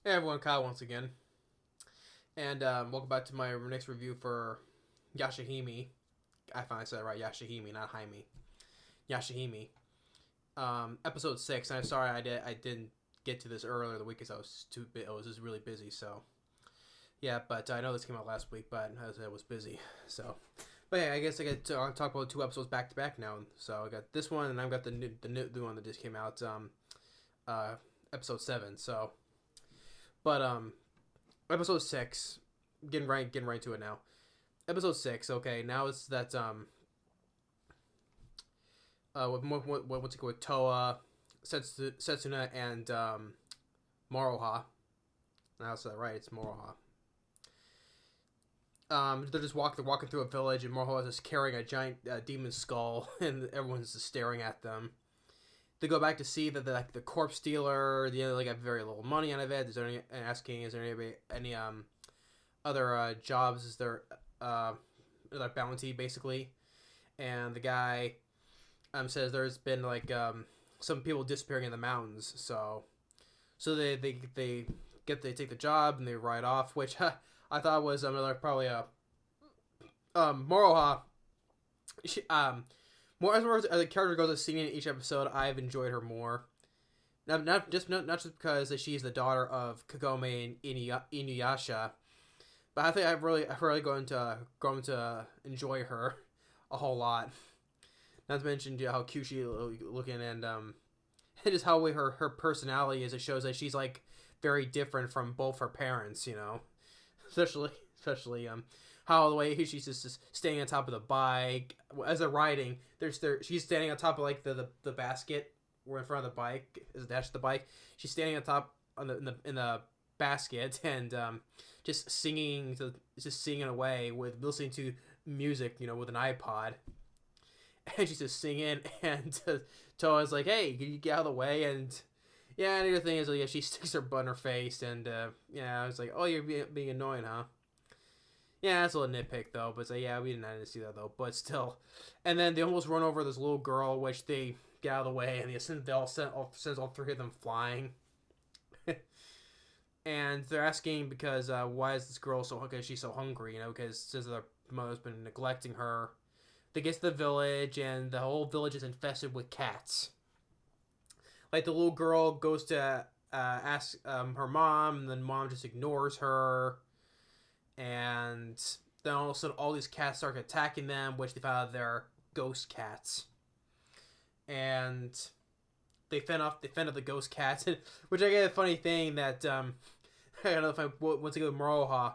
Hey everyone, Kyle once again, and welcome back to my next review for Yashahime. I finally said it right, Yashahime, not Jaime. Yashahime, episode 6. And I'm sorry I didn't get to this earlier the week because I was just really busy. So yeah, but I know this came out last week, but as I was busy. So, but yeah, I guess I get to talk about 2 episodes back to back now. So I got this one, and I've got the new one that just came out, episode 7. So, but episode 6, getting right to it now. Episode 6. Okay, now it's that what's it called, with Toa, Setsuna, and Moroha. Now said that right. It's Moroha. They're just walking through a village, and Moroha is just carrying a giant demon skull, and everyone's just staring at them. They go back to see that the corpse dealer, they got very little money out of it. Is there any other jobs? Is there like bounty basically? And the guy says there's been some people disappearing in the mountains. So they take the job and they ride off, which I thought was probably a Moroha. More as the character goes as seen in each episode, I've enjoyed her more. Not just because she's the daughter of Kagome and Inuyasha, but I think I've really going to enjoy her a whole lot. Not to mention how cute she looking, and just how her personality is. It shows that she's like very different from both her parents. Especially how the way she's just standing on top of the bike as they're riding. She's standing on top of like the basket. We're in front of the bike is attached to the bike. She's standing on top in the basket and just singing away with listening to music, with an iPod. And she's just singing, and Toa's like, "Hey, can you get out of the way?" And yeah, and the other thing is, she sticks her butt in her face, and I was like, "Oh, you're being annoying, huh?" Yeah, that's a little nitpick though, but yeah, we didn't need to see that though, but still. And then they almost run over this little girl, which they get out of the way, and they sends all 3 of them flying. And they're asking because why is this girl because she's so hungry, because since their mother's been neglecting her. They get to the village, and the whole village is infested with cats. Like, the little girl goes to ask her mom, and then mom just ignores her. And then all of a sudden, all these cats start attacking them, which they found out they're ghost cats. And they fend off the ghost cats, which I get a funny thing that I don't know if I once I go to Moroha,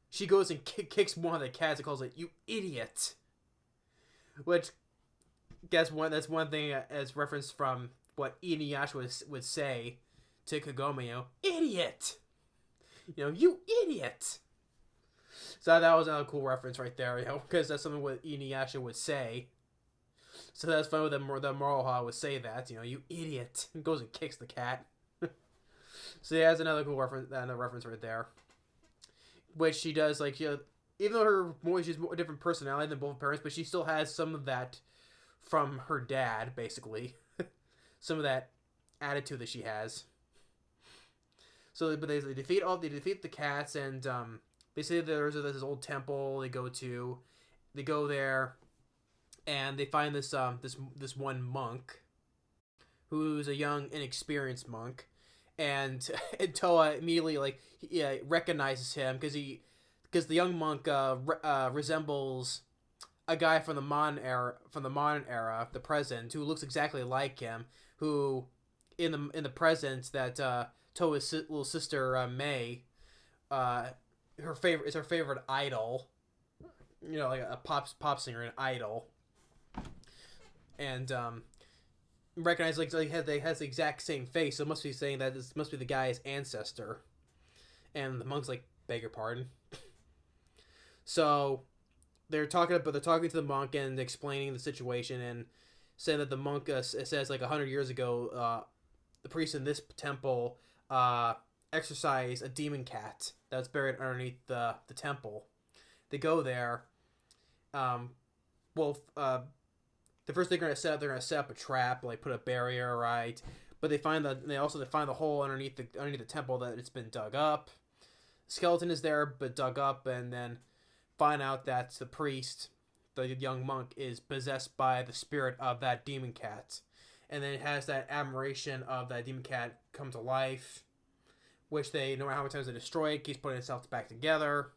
she goes and kicks one of the cats and calls it, "You idiot," which that's one thing as reference from what Inuyasha would say to Kagome, "Idiot," "You idiot." So that was another cool reference right there, because that's something what Inuyasha would say. So that's fun with the Moroha would say that, "You idiot," and goes and kicks the cat. So yeah, that's another cool reference right there. Which she does, even though she's more different personality than both parents, but she still has some of that from her dad, basically. Some of that attitude that she has. So, but they defeat the cats, and they say there's this old temple they go to. They go there, and they find this one monk, who's a young, inexperienced monk. And Toa immediately recognizes him because the young monk resembles a guy from the modern era, the present, who looks exactly like him. Who in the present that Toa's little sister May, her favorite idol, like a pop singer, an idol, and recognize has the exact same face, so it must be saying that this must be the guy's ancestor. And the monk's like, "Beg your pardon." So they're talking to the monk and explaining the situation, and saying that the monk says 100 years ago, the priest in this temple exorcised a demon cat that's buried underneath the temple. They go there. The first thing they're gonna set up a trap, put a barrier, right? But they find the hole underneath the temple that it's been dug up. Skeleton is there, but dug up, and then find out that the priest, the young monk, is possessed by the spirit of that demon cat, and then it has that admiration of that demon cat come to life, which they, no matter how many times they destroy it, keeps putting itself back together.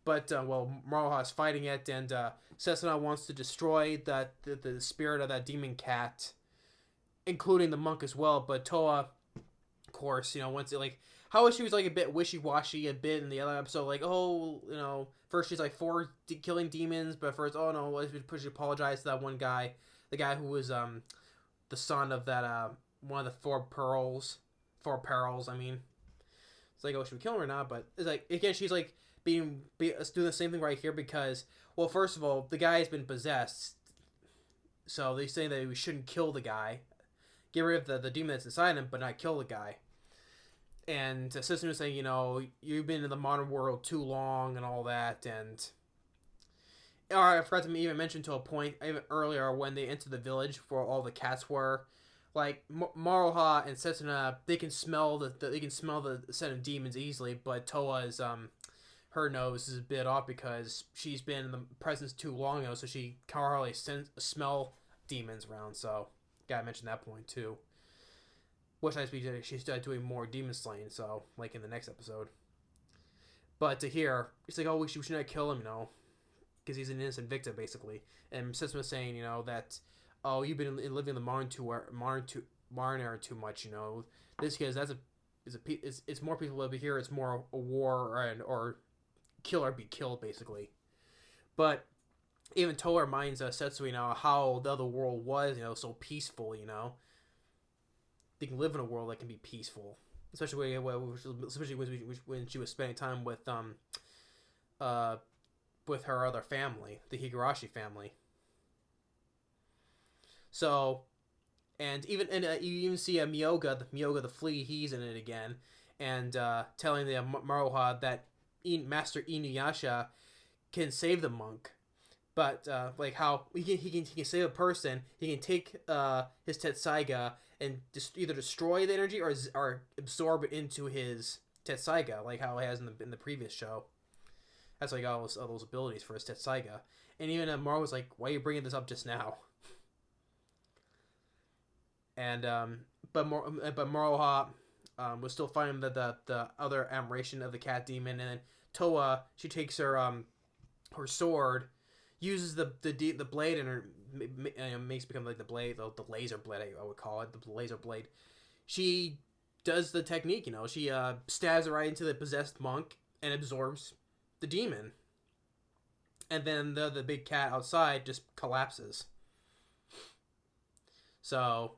But Maruha is fighting it, and Setsuna wants to destroy the spirit of that demon cat, including the monk as well. But Toa, of course, once it how she was a bit wishy-washy a bit in the other episode, first she's for killing demons, but first, oh no, she apologized to that one guy, the guy who was the son of that one of the four perils. I mean, it's oh, should we kill him or not? But it's again, she's doing the same thing right here because, well, first of all, the guy has been possessed, so they say that we shouldn't kill the guy, get rid of the demon that's inside him, but not kill the guy. And the system is saying, you've been in the modern world too long and all that. And I forgot to even mention to a point even earlier when they entered the village where all the cats were, Maruha and Setsuna, they can smell the scent of demons easily, but Toa's her nose is a bit off because she's been in the presence too long ago, so she can't hardly smell demons around. So gotta mention that point too. Which she started doing more demon slaying, so in the next episode. But to hear, it's oh, we should not kill him, because he's an innocent victim basically. And Setsuna was saying, that oh, you've been living in the modern era too much, This because it's more people over here. It's more a war or kill or be killed basically. But even Toa reminds Setsuna how the other world was, so peaceful, They can live in a world that can be peaceful, especially when she was spending time with her other family, the Higurashi family. So, and you even see Miyoga the flea, he's in it again, and telling the Maruha that Master Inuyasha can save the monk. But how he can save a person, he can take his Tetsaiga and either destroy the energy or absorb it into his Tetsaiga, like how he has in the previous show. That's all those abilities for his Tetsaiga. And even Maruha was "Why are you bringing this up just now?" And but Maruha was still fighting the other admiration of the cat demon, and then Toa, she takes her sword, uses the blade, and makes it become the blade, the laser blade, I would call it, the laser blade. She does the technique, she stabs it right into the possessed monk and absorbs the demon. And then the big cat outside just collapses. So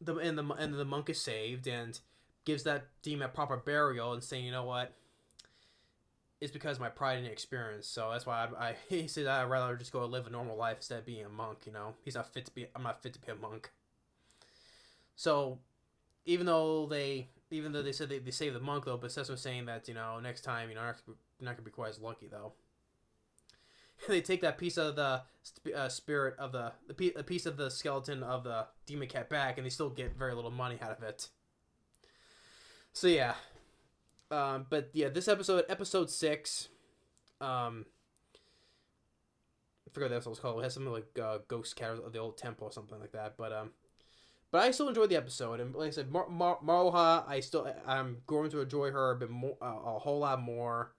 the monk is saved and gives that demon a proper burial and saying, what? It's because of my pride and experience, so that's why he says I'd rather just go live a normal life instead of being a monk. I'm not fit to be a monk. So, even though they said they saved the monk though, but Sess was saying that next time you're not gonna be quite as lucky though. They take that piece of the spirit of the piece of the skeleton of the demon cat back, and they still get very little money out of it. So yeah. But yeah, this episode 6, I forgot what that episode was called. It has something like Ghost Cat of the Old Temple or something like that. But I still enjoyed the episode, and like I said, Maruha, I'm going to enjoy her a bit more, a whole lot more.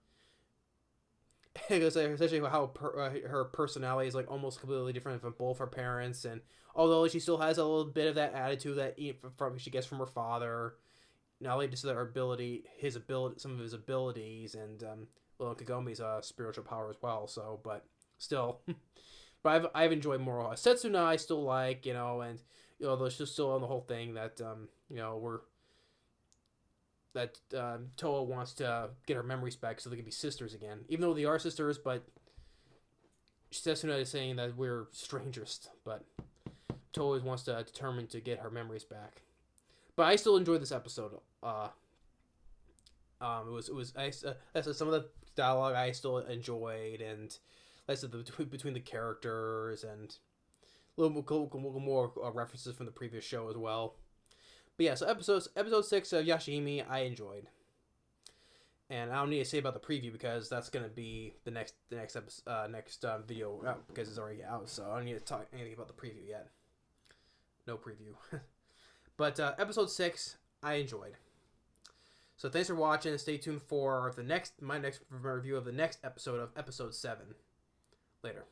Because especially how her personality is almost completely different from both her parents, and although she still has a little bit of that attitude that she gets from her father. Not only just some of his abilities, and Kagome's spiritual power as well. So, but still, but I've enjoyed Maruha. Setsuna I still like, and though she's still on the whole thing that Toa wants to get her memories back so they can be sisters again, even though they are sisters. But Setsuna is saying that we're strangers, but Toa always wants to determine to get her memories back. But I still enjoyed this episode. It was some of the dialogue I still enjoyed, and like I said, between the characters and a little more references from the previous show as well. But yeah, so episode 6 of Yashahime I enjoyed. And I don't need to say about the preview because that's gonna be the next episode, next video out because it's already out. So I don't need to talk anything about the preview yet. No preview. But episode 6 I enjoyed. So thanks for watching. Stay tuned for my next review of the next episode of episode 7. Later.